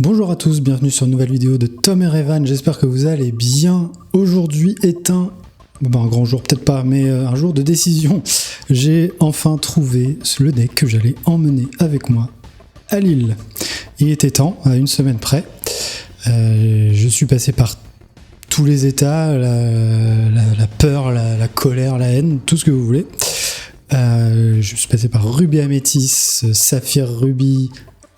Bonjour à tous, bienvenue sur une nouvelle vidéo de Tom et Revan, j'espère que vous allez bien. Aujourd'hui est un grand jour, peut-être pas, mais un jour de décision. J'ai enfin trouvé le deck que j'allais emmener avec moi à Lille. Il était temps, à une semaine près. Je suis passé par tous les états, la peur, la colère, la haine, tout ce que vous voulez. Je suis passé par Rubis Améthyste, Saphir Rubis,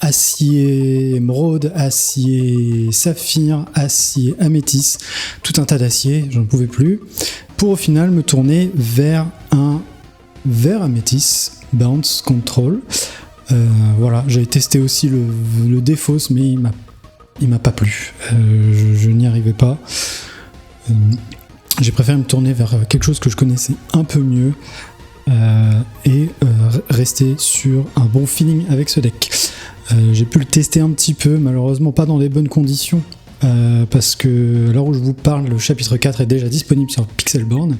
Acier Émeraude, Acier Saphir, Acier Améthyste, tout un tas d'acier, j'en pouvais plus, pour au final me tourner vers un vert Améthyste, Bounce Control. Voilà, j'avais testé aussi le défausse, mais il m'a pas plu, je n'y arrivais pas. J'ai préféré me tourner vers quelque chose que je connaissais un peu mieux et rester sur un bon feeling avec ce deck. J'ai pu le tester un petit peu, malheureusement pas dans les bonnes conditions, parce que à l'heure où je vous parle, le chapitre 4 est déjà disponible sur Pixelborn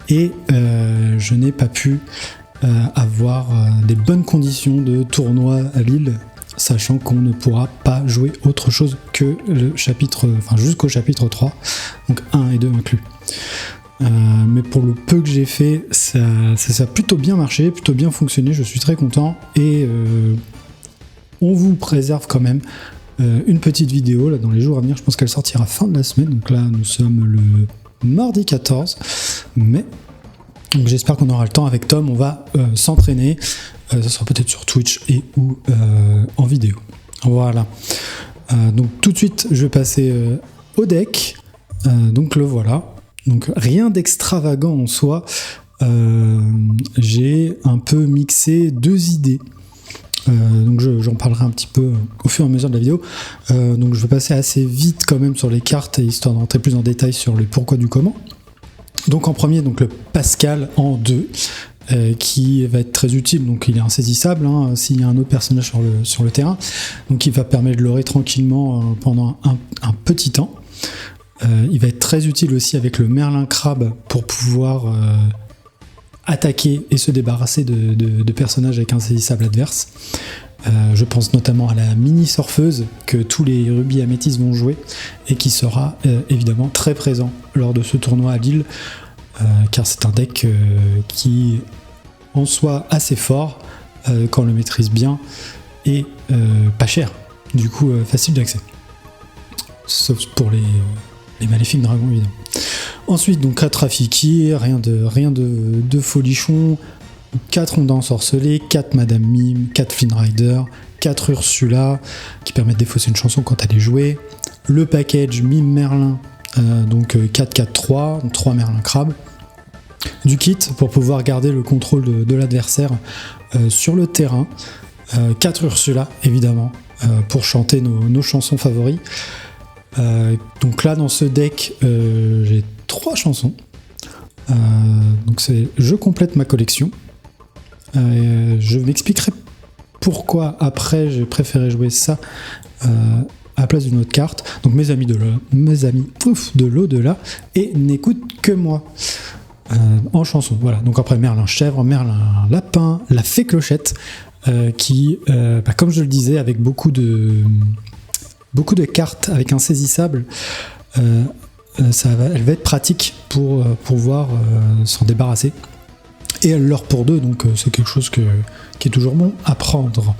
et je n'ai pas pu avoir des bonnes conditions de tournoi à Lille, sachant qu'on ne pourra pas jouer autre chose que le chapitre, jusqu'au chapitre 3, donc 1 et 2 inclus. Mais pour le peu que j'ai fait, ça a plutôt bien marché, plutôt bien fonctionné, je suis très content et on vous préserve quand même une petite vidéo là, dans les jours à venir. Je pense qu'elle sortira fin de la semaine, donc là nous sommes le mardi 14 mai. Donc j'espère qu'on aura le temps avec Tom, on va s'entraîner, ça sera peut-être sur Twitch et ou en vidéo. Voilà. Donc tout de suite je vais passer au deck, donc le voilà. Donc rien d'extravagant en soi, j'ai un peu mixé deux idées. Donc j'en parlerai un petit peu au fur et à mesure de la vidéo. Donc je vais passer assez vite quand même sur les cartes, histoire d'entrer plus en détail sur le pourquoi du comment. Donc en premier, donc le Pascal en 2, qui va être très utile. Donc il est insaisissable s'il y a un autre personnage sur le terrain. Donc il va permettre de leurrer tranquillement pendant un petit temps. Il va être très utile aussi avec le Merlin Crabe pour pouvoir attaquer et se débarrasser de personnages avec insaisissable adverse. Je pense notamment à la mini surfeuse que tous les Rubis Améthyste vont jouer et qui sera évidemment très présent lors de ce tournoi à Lille, car c'est un deck qui en soi assez fort quand on le maîtrise bien et pas cher, du coup facile d'accès, sauf pour les maléfiques dragons évidemment. Ensuite, donc 4 Rafiki, rien de folichon, 4 Ondins ensorcelés, 4 Madame Mime, 4 Flynn Rider, 4 Ursula, qui permettent de défausser une chanson quand elle est jouée, le package Mime Merlin, donc 4-4-3, 3 Merlin Crabe, du kit pour pouvoir garder le contrôle de l'adversaire sur le terrain, 4 Ursula évidemment, pour chanter nos chansons favoris. Donc là dans ce deck j'ai 3 chansons, donc je complète ma collection. Je m'expliquerai pourquoi après j'ai préféré jouer ça à la place d'une autre carte. Donc mes amis de l'au-delà et n'écoutent que moi en chanson. Voilà, donc après Merlin Chèvre, Merlin Lapin, la Fée Clochette, qui comme je le disais, avec beaucoup de cartes avec insaisissable, elle va être pratique pour pouvoir s'en débarrasser. Et elle leurre pour 2, donc c'est quelque chose qui est toujours bon à prendre.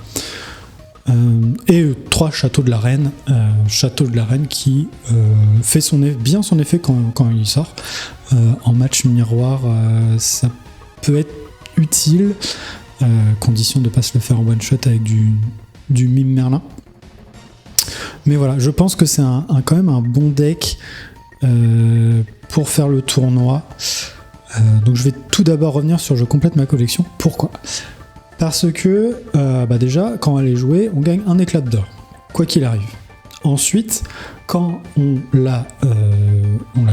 Et 3 Château de la Reine, qui fait bien son effet quand il sort. En match miroir, ça peut être utile, condition de ne pas se le faire en one shot avec du Mime Merlin. Mais voilà, je pense que c'est quand même un bon deck pour faire le tournoi. Donc je vais tout d'abord revenir sur je complète ma collection. Pourquoi ? Parce que déjà, quand elle est jouée, on gagne un éclat d'or, quoi qu'il arrive. Ensuite, quand on la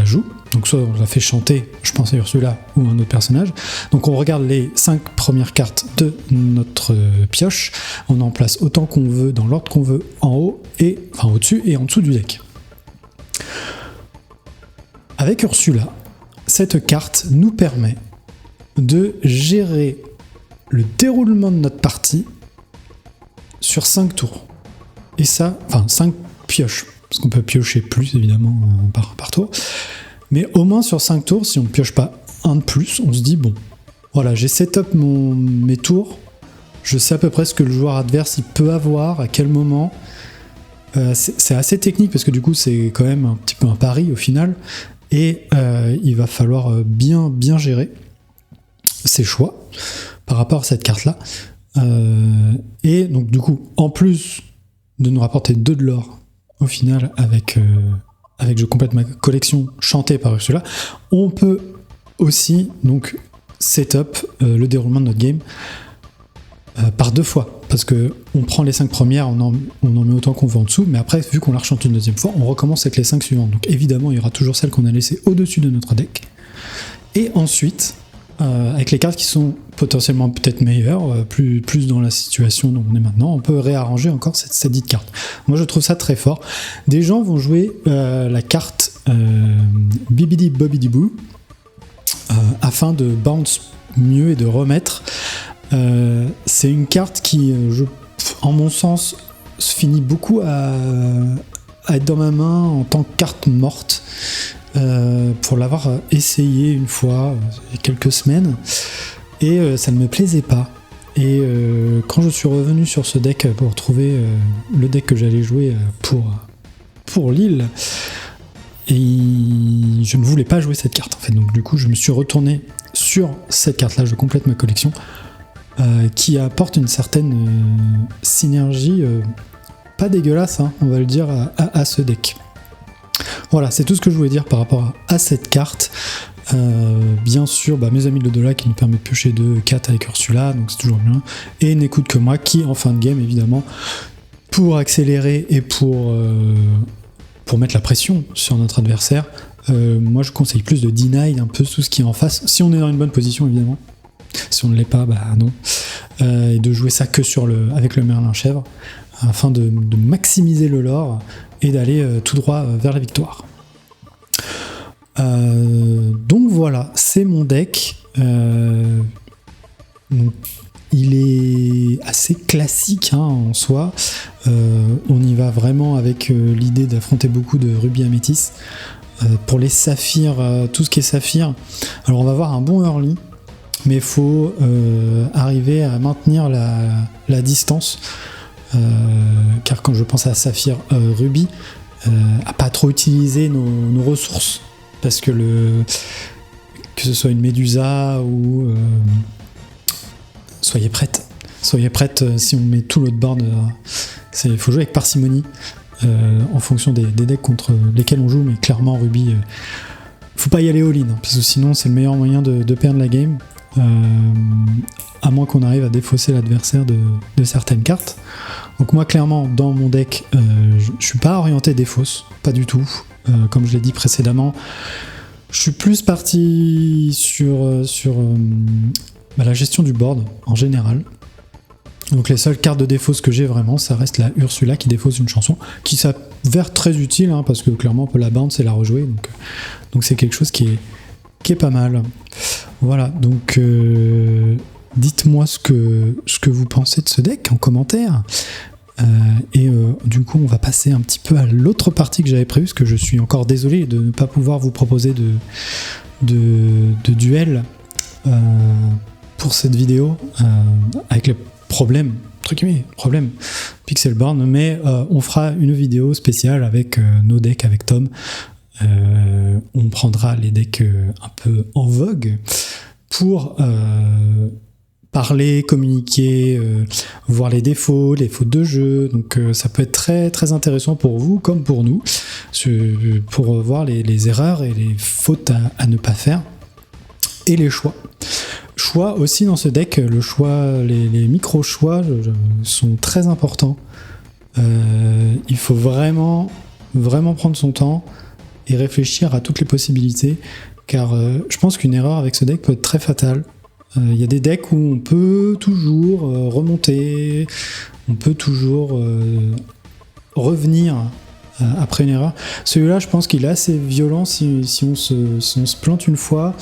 joue, donc soit on la fait chanter, je pense à Ursula ou un autre personnage, donc on regarde les 5 premières cartes de notre pioche, on en place autant qu'on veut, dans l'ordre qu'on veut, en haut, au-dessus et en dessous du deck. Avec Ursula, cette carte nous permet de gérer le déroulement de notre partie sur 5 tours. Et ça, pioche, parce qu'on peut piocher plus évidemment par tour, mais au moins sur 5 tours, si on ne pioche pas un de plus, on se dit bon, voilà, j'ai setup mes tours, je sais à peu près ce que le joueur adverse il peut avoir, à quel moment. C'est assez technique parce que du coup c'est quand même un petit peu un pari au final, et il va falloir bien gérer ses choix par rapport à cette carte là, et donc du coup en plus de nous rapporter 2 de l'or au final avec je complète ma collection chantée par Ursula, on peut aussi donc setup le déroulement de notre game par 2 fois, parce que on prend les 5 premières, on en met autant qu'on veut en dessous, mais après vu qu'on la rechante une deuxième fois, on recommence avec les 5 suivantes, donc évidemment il y aura toujours celles qu'on a laissées au-dessus de notre deck, et ensuite avec les cartes qui sont potentiellement peut-être meilleures, plus dans la situation dont on est maintenant, on peut réarranger encore cette dite carte. Moi je trouve ça très fort. Des gens vont jouer la carte Bibidi Bobidi Boo afin de bounce mieux et de remettre. C'est une carte qui, en mon sens, se finit beaucoup à être dans ma main en tant que carte morte. Pour l'avoir essayé une fois il y a quelques semaines, et ça ne me plaisait pas, et quand je suis revenu sur ce deck pour trouver le deck que j'allais jouer pour Lille, et je ne voulais pas jouer cette carte en fait, donc du coup je me suis retourné sur cette carte là, je complète ma collection, qui apporte une certaine synergie pas dégueulasse, hein, on va le dire, à ce deck. Voilà, c'est tout ce que je voulais dire par rapport à cette carte. Bien sûr, mes amis de l'au-delà qui nous permettent de piocher 2-4 avec Ursula, donc c'est toujours bien. Et n'écoute que moi, qui en fin de game, évidemment, pour accélérer et pour mettre la pression sur notre adversaire, moi je conseille plus de deny un peu tout ce qui est en face, si on est dans une bonne position évidemment. Si on ne l'est pas, non. Et de jouer ça que avec le Merlin Chèvre, afin de maximiser le lore et d'aller tout droit vers la victoire. Donc voilà, c'est mon deck. Donc, il est assez classique en soi. On y va vraiment avec l'idée d'affronter beaucoup de rubis améthyste. Pour les saphirs, tout ce qui est saphir, alors on va avoir un bon early, mais il faut arriver à maintenir la distance. Car quand je pense à Saphir Ruby, à pas trop utiliser nos ressources, parce que que ce soit une Médusa ou soyez prête, si on met tout l'autre board, il faut jouer avec parcimonie en fonction des decks contre lesquels on joue, mais clairement Ruby, faut pas y aller all-in, parce que sinon c'est le meilleur moyen de perdre la game. À moins qu'on arrive à défausser l'adversaire de certaines cartes. Donc moi clairement dans mon deck je suis pas orienté défausse, pas du tout, comme je l'ai dit précédemment. Je suis plus parti sur la gestion du board en général. Donc les seules cartes de défausse que j'ai vraiment, ça reste la Ursula qui défausse une chanson, qui s'avère très utile, parce que clairement on peut la bounce et la rejouer, donc c'est quelque chose qui est pas mal. Voilà, donc dites-moi ce que vous pensez de ce deck en commentaire. Et du coup, on va passer un petit peu à l'autre partie que j'avais prévue, parce que je suis encore désolé de ne pas pouvoir vous proposer de duel pour cette vidéo, avec les problèmes Pixelborn, mais on fera une vidéo spéciale avec nos decks avec Tom. On prendra les decks un peu en vogue pour parler, communiquer, voir les défauts, les fautes de jeu. Donc ça peut être très très intéressant pour vous comme pour nous, pour voir les erreurs et les fautes à ne pas faire, et les choix. Choix aussi dans ce deck, les micro-choix sont très importants. Il faut vraiment prendre son temps et réfléchir à toutes les possibilités, car je pense qu'une erreur avec ce deck peut être très fatale. Il y a des decks où on peut toujours remonter, on peut toujours revenir après une erreur. Celui-là, je pense qu'il est assez violent. Si on se plante une fois,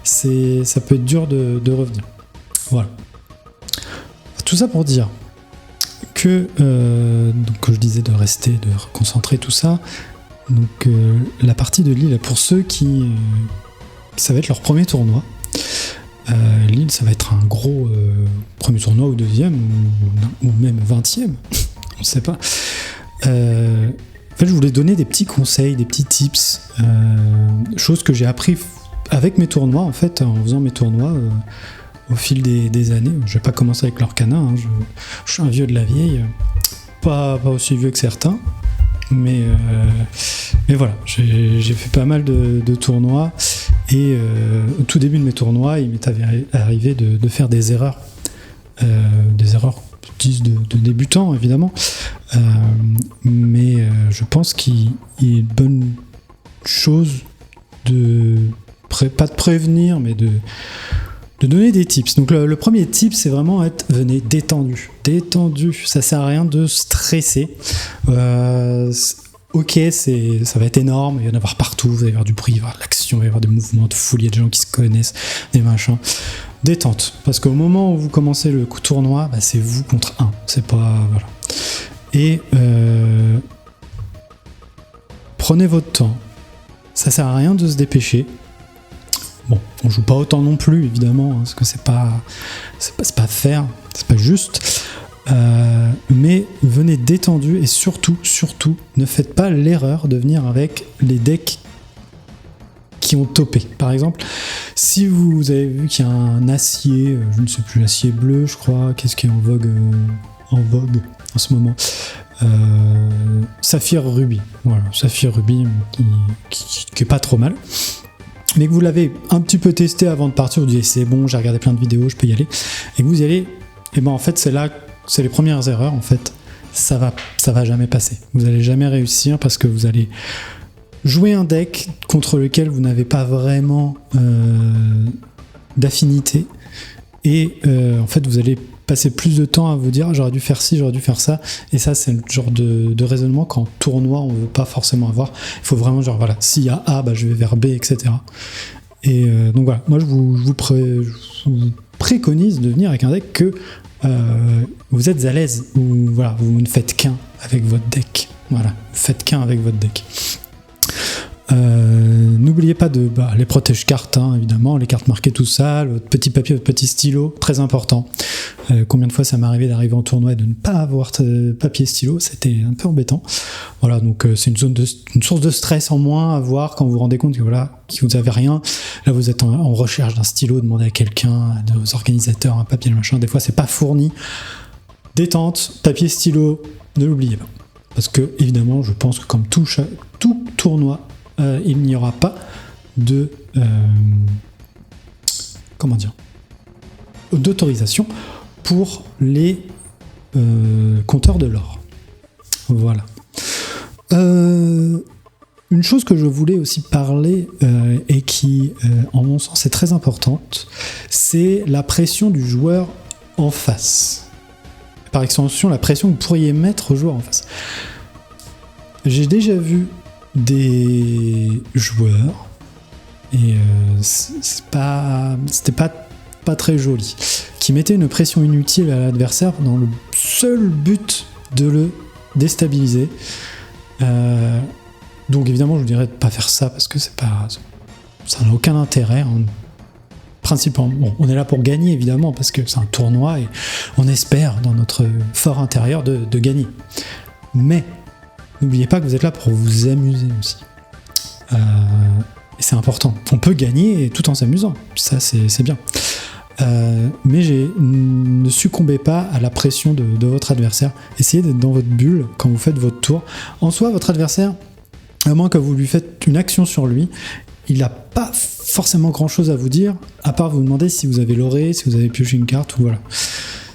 ça peut être dur de revenir. Voilà. Tout ça pour dire que donc disais de rester, de concentrer tout ça. Donc la partie de Lille, pour ceux qui ça va être leur premier tournoi. Lille, ça va être un gros premier tournoi ou deuxième, ou même 20e, on ne sait pas. En fait, je voulais donner des petits conseils, des petits tips, choses que j'ai appris avec mes tournois, en fait, en faisant mes tournois au fil des années. Je vais pas commencer avec l'Orcana, hein, je suis un vieux de la vieille, pas aussi vieux que certains, mais voilà, j'ai fait pas mal de tournois, et au tout début de mes tournois, il m'est arrivé de faire des erreurs de débutants, évidemment, mais je pense qu'il est une bonne chose pas de prévenir, mais de donner des tips. Donc le premier tip, c'est vraiment venez détendu. Ça sert à rien de stresser. Ok, ça va être énorme, il va y en avoir partout, vous allez avoir du bruit, il va y avoir de l'action, il va y avoir des mouvements de foule, il y a des gens qui se connaissent, des machins. Détente, parce qu'au moment où vous commencez le tournoi, c'est vous contre un, c'est pas... Voilà. Et prenez votre temps, ça sert à rien de se dépêcher. Bon, on joue pas autant non plus, évidemment, hein, parce que c'est pas faire, c'est pas juste. Mais venez détendu, et surtout, ne faites pas l'erreur de venir avec les decks qui ont topé. Par exemple, si vous avez vu qu'il y a un acier, je ne sais plus, acier bleu, je crois, qu'est-ce qui est en vogue en ce moment, Saphir Ruby, voilà, Saphir Ruby qui est pas trop mal, mais que vous l'avez un petit peu testé avant de partir, vous dites c'est bon, j'ai regardé plein de vidéos, je peux y aller, et que vous y allez, et ben en fait c'est les premières erreurs, en fait, ça va jamais passer. Vous allez jamais réussir parce que vous allez jouer un deck contre lequel vous n'avez pas vraiment d'affinité, et en fait vous allez passer plus de temps à vous dire j'aurais dû faire ci, j'aurais dû faire ça, et ça c'est le genre de raisonnement qu'en tournoi on veut pas forcément avoir. Il faut vraiment voilà, s'il y a A, je vais vers B, etc. Et donc voilà, moi je vous préconise de venir avec un deck que vous êtes à l'aise, ou voilà, vous ne faites qu'un avec votre deck. Voilà, faites qu'un avec votre deck. N'oubliez pas les protège-cartes, hein, évidemment, les cartes marquées, tout ça, votre petit papier, votre petit stylo, très important. Combien de fois ça m'est arrivé d'arriver en tournoi et de ne pas avoir papier stylo, c'était un peu embêtant. Voilà, donc c'est une source de stress en moins à voir quand vous vous rendez compte que vous avez rien. Là, vous êtes en recherche d'un stylo, demandez à quelqu'un, à nos organisateurs, un papier, machin. Des fois, c'est pas fourni. Détente, papier, stylo, ne l'oubliez pas. Parce que, évidemment, je pense que comme tout tournoi, il n'y aura pas d'autorisation pour les compteurs de l'or. Voilà. Une chose que je voulais aussi parler et qui, en mon sens, est très importante, c'est la pression du joueur en face. Par extension, la pression que vous pourriez mettre au joueur en face. J'ai déjà vu des joueurs, et c'était pas très joli, qui mettaient une pression inutile à l'adversaire dans le seul but de le déstabiliser. Donc évidemment je vous dirais de pas faire ça, parce que ça n'a aucun intérêt, hein. Principalement, bon, on est là pour gagner évidemment, parce que c'est un tournoi et on espère dans notre fort intérieur de gagner, mais n'oubliez pas que vous êtes là pour vous amuser aussi. Et c'est important. On peut gagner tout en s'amusant. Ça, c'est bien. Mais ne succombez pas à la pression de votre adversaire. Essayez d'être dans votre bulle quand vous faites votre tour. En soi, votre adversaire, à moins que vous lui faites une action sur lui, il n'a pas forcément grand-chose à vous dire, à part vous demander si vous avez l'oré, si vous avez pioché une carte, ou voilà.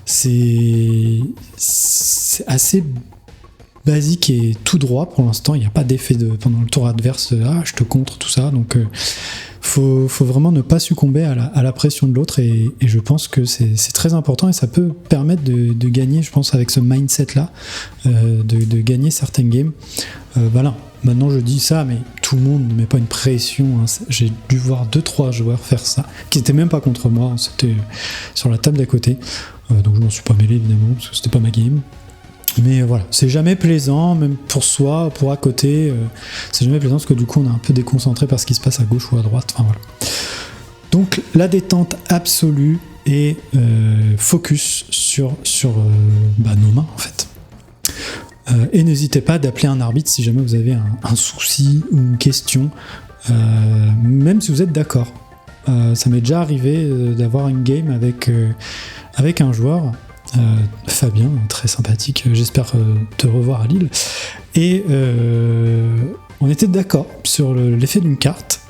C'est assez basique et tout droit pour l'instant. Il n'y a pas d'effet pendant le tour adverse, je te contre, tout ça, donc faut vraiment ne pas succomber à la pression de l'autre, et je pense que c'est très important, et ça peut permettre de gagner, je pense, avec ce mindset là, de gagner certaines games. Voilà, maintenant je dis ça, mais tout le monde ne met pas une pression, hein. J'ai dû voir 2-3 joueurs faire ça, qui n'étaient même pas contre moi, hein. C'était sur la table d'à côté, donc je m'en suis pas mêlé évidemment, parce que c'était pas ma game. Mais voilà, c'est jamais plaisant, même pour soi, pour à côté, c'est jamais plaisant parce que du coup on est un peu déconcentré par ce qui se passe à gauche ou à droite, enfin voilà. Donc la détente absolue et focus sur nos mains en fait. Et n'hésitez pas d'appeler un arbitre si jamais vous avez un souci ou une question, même si vous êtes d'accord. Ça m'est déjà arrivé d'avoir une game avec un joueur, Fabien, très sympathique, j'espère te revoir à Lille, et on était d'accord sur l'effet d'une carte,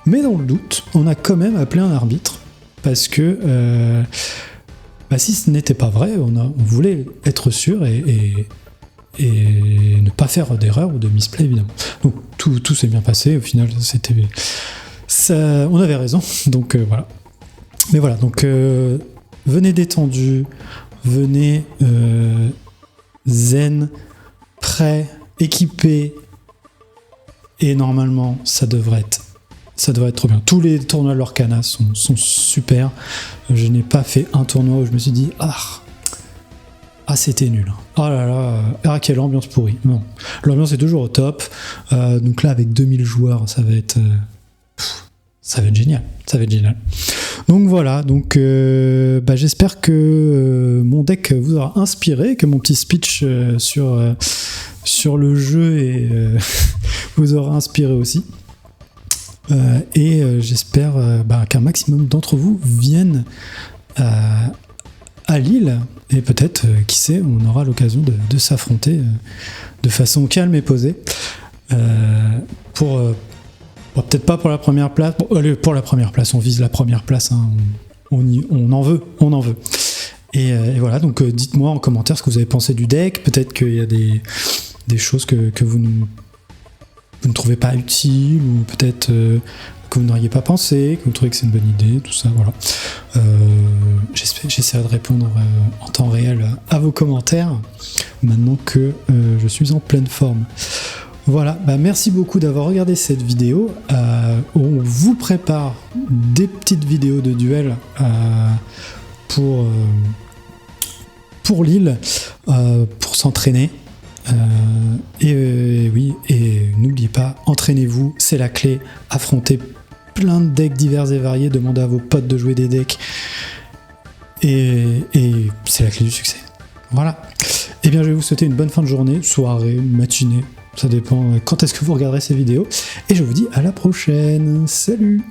mais dans le doute, on a quand même appelé un arbitre, parce que si ce n'était pas vrai, on voulait être sûr et ne pas faire d'erreur ou de misplay évidemment. Donc tout s'est bien passé, au final on avait raison, donc voilà. Mais voilà, donc venez détendu, venez zen, prêt, équipé, et normalement ça devrait être trop bien. Tous les tournois de l'Orcana sont super. Je n'ai pas fait un tournoi où je me suis dit c'était nul. Oh là là, quelle ambiance pourrie. Non. L'ambiance est toujours au top. Donc là, avec 2000 joueurs, ça va être génial. Ça va être génial. Donc voilà, j'espère que mon deck vous aura inspiré, que mon petit speech sur le jeu vous aura inspiré aussi. J'espère qu'un maximum d'entre vous viennent à Lille, et peut-être, qui sait, on aura l'occasion de s'affronter de façon calme et posée peut-être pas pour la première place. Bon, allez, pour la première place, on vise la première place, hein. On en veut. Et voilà, donc dites-moi en commentaire ce que vous avez pensé du deck. Peut-être qu'il y a des choses que vous ne trouvez pas utiles, ou peut-être que vous n'auriez pas pensé, que vous trouvez que c'est une bonne idée, tout ça, voilà. J'essaierai de répondre en temps réel à vos commentaires, maintenant que je suis en pleine forme. Voilà, merci beaucoup d'avoir regardé cette vidéo. On vous prépare des petites vidéos de duel pour Lille, pour s'entraîner. Oui, et n'oubliez pas, entraînez-vous, c'est la clé. Affrontez plein de decks divers et variés, demandez à vos potes de jouer des decks, et c'est la clé du succès. Voilà. Et bien, je vais vous souhaiter une bonne fin de journée, soirée, matinée, ça dépend quand est-ce que vous regarderez ces vidéos, et je vous dis à la prochaine. Salut!